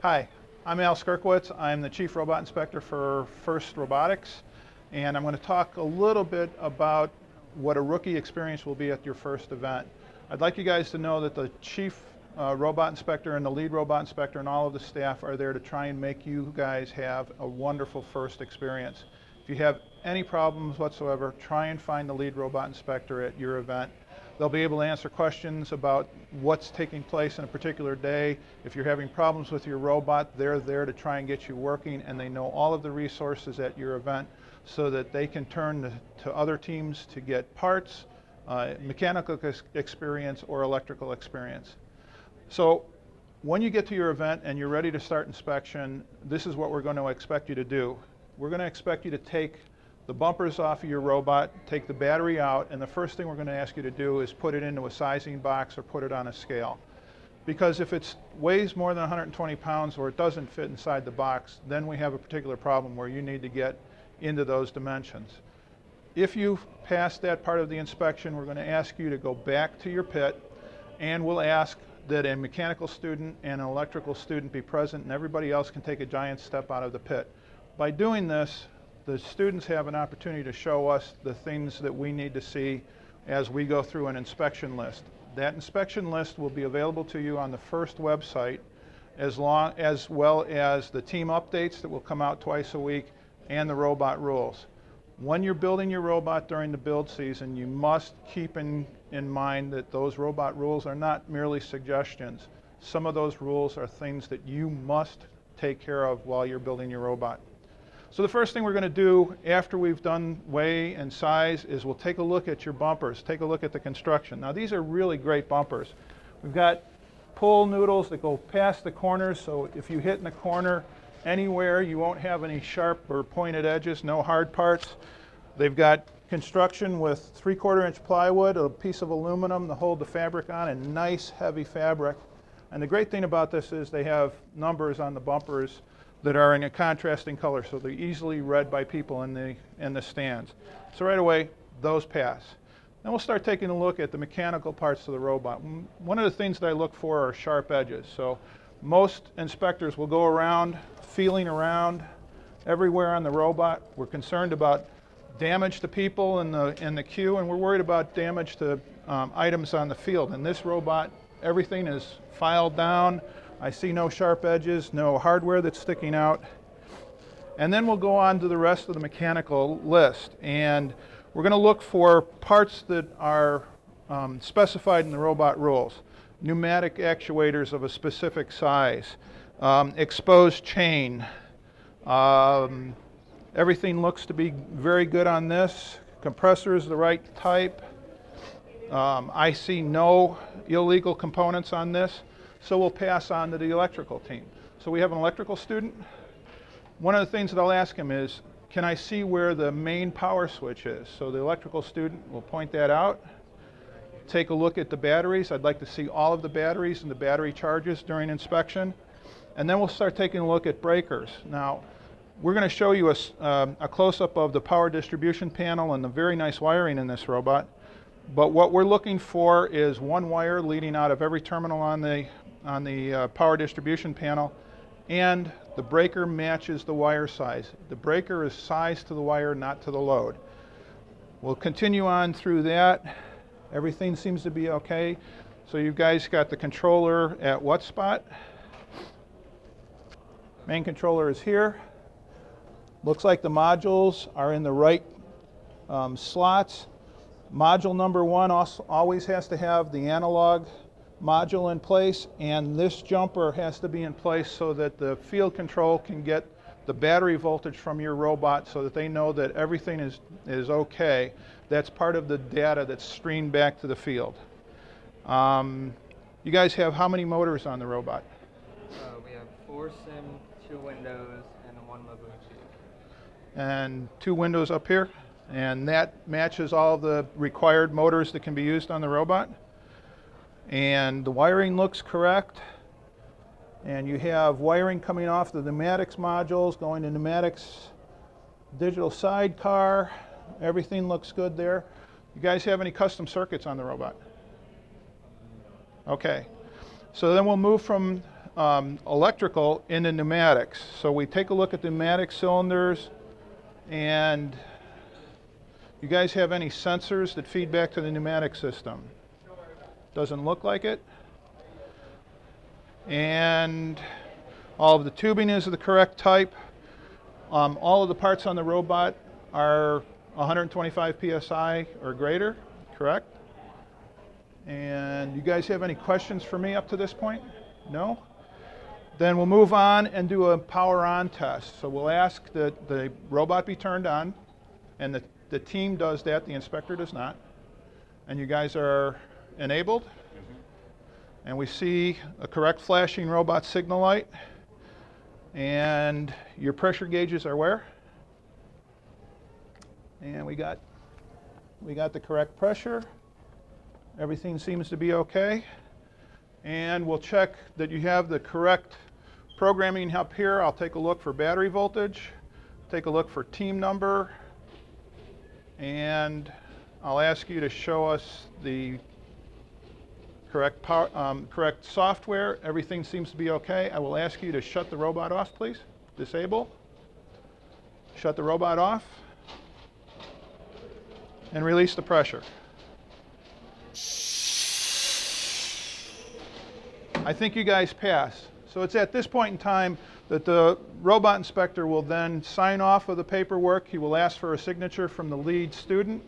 Hi, I'm Al Skirkowitz. I'm the Chief Robot Inspector for FRC Robotics, and I'm going to talk a little bit about what a rookie experience will be at your first event. I'd like you guys to know that the Chief Robot Inspector and the Lead Robot Inspector and all of the staff are there to try and make you guys have a wonderful first experience. If you have any problems whatsoever, try and find the Lead Robot Inspector at your event. They'll be able to answer questions about what's taking place in a particular day. If you're having problems with your robot, they're there to try and get you working, and they know all of the resources at your event so that they can turn to other teams to get parts, mechanical experience, or electrical experience. So when you get to your event and you're ready to start inspection, this is what we're going to expect you to do. We're going to expect you to take the bumpers off of your robot, take the battery out, and the first thing we're going to ask you to do is put it into a sizing box or put it on a scale. Because if it weighs more than 120 pounds or it doesn't fit inside the box, then we have a particular problem where you need to get into those dimensions. If you pass that part of the inspection, we're going to ask you to go back to your pit, and we'll ask that a mechanical student and an electrical student be present, and everybody else can take a giant step out of the pit. By doing this, the students have an opportunity to show us the things that we need to see as we go through an inspection list. That inspection list will be available to you on the FRC website, as well as the team updates that will come out twice a week and the robot rules. When you're building your robot during the build season, you must keep in mind that those robot rules are not merely suggestions. Some of those rules are things that you must take care of while you're building your robot. So the first thing we're going to do after we've done weigh and size is we'll take a look at your bumpers, take a look at the construction. Now these are really great bumpers. We've got pull noodles that go past the corners, so if you hit in the corner anywhere, you won't have any sharp or pointed edges, no hard parts. They've got construction with 3/4 inch plywood, a piece of aluminum to hold the fabric on, and nice heavy fabric. And the great thing about this is they have numbers on the bumpers that are in a contrasting color, so they're easily read by people in the stands. So right away, those pass. Then we'll start taking a look at the mechanical parts of the robot. One of the things that I look for are sharp edges. So most inspectors will go around, feeling around everywhere on the robot. We're concerned about damage to people in the queue, and we're worried about damage to items on the field. In this robot, everything is filed down. I see no sharp edges, no hardware that's sticking out. And then we'll go on to the rest of the mechanical list. And we're going to look for parts that are specified in the robot rules. Pneumatic actuators of a specific size, exposed chain. Everything looks to be very good on this. Compressor is the right type. I see no illegal components on this. So we'll pass on to the electrical team. So we have an electrical student. One of the things that I'll ask him is, can I see where the main power switch is? So the electrical student will point that out. Take a look at the batteries. I'd like to see all of the batteries and the battery charges during inspection. And then we'll start taking a look at breakers. Now, we're going to show you a close-up of the power distribution panel and the very nice wiring in this robot. But what we're looking for is one wire leading out of every terminal on the power distribution panel, and the breaker matches the wire size. The breaker is sized to the wire, not to the load. We'll continue on through that. Everything seems to be okay. So you guys got the controller at what spot? Main controller is here. Looks like the modules are in the right slots. Module number 1 always has to have the analog module in place, and this jumper has to be in place so that the field control can get the battery voltage from your robot so that they know that everything is okay. That's part of the data that's streamed back to the field. You guys have how many motors on the robot? We have 4 sim, 2 windows, and 1 Mabuchi. And 2 windows up here? And that matches all the required motors that can be used on the robot. And the wiring looks correct. And you have wiring coming off the pneumatics modules, going to pneumatics digital sidecar. Everything looks good there. You guys have any custom circuits on the robot? Okay. So then we'll move from electrical into pneumatics. So we take a look at the pneumatic cylinders, and you guys have any sensors that feed back to the pneumatic system? Doesn't look like it. And all of the tubing is of the correct type. All of the parts on the robot are 125 psi or greater, correct? And you guys have any questions for me up to this point? No? Then we'll move on and do a power on test. So we'll ask that the robot be turned on, and the team does that, the inspector does not. And you guys are enabled. And we see a correct flashing robot signal light. And your pressure gauges are where? And we got the correct pressure. Everything seems to be okay. And we'll check that you have the correct programming up here. I'll take a look for battery voltage, take a look for team number, and I'll ask you to show us the correct software. Everything seems to be okay. I will ask you to shut the robot off, please. Disable. Shut the robot off. And release the pressure. I think you guys pass. So it's at this point in time that the robot inspector will then sign off of the paperwork. He will ask for a signature from the lead student,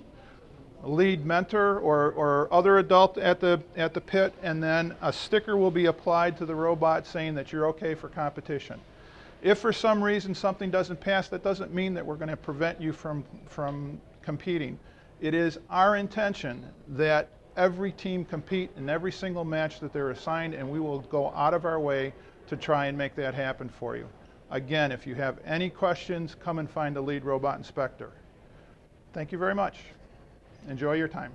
a lead mentor, or other adult at the pit, and then a sticker will be applied to the robot saying that you're okay for competition. If for some reason something doesn't pass, that doesn't mean that we're going to prevent you from competing. It is our intention that every team compete in every single match that they're assigned, and we will go out of our way to try and make that happen for you. Again, if you have any questions, come and find the lead robot inspector. Thank you very much. Enjoy your time.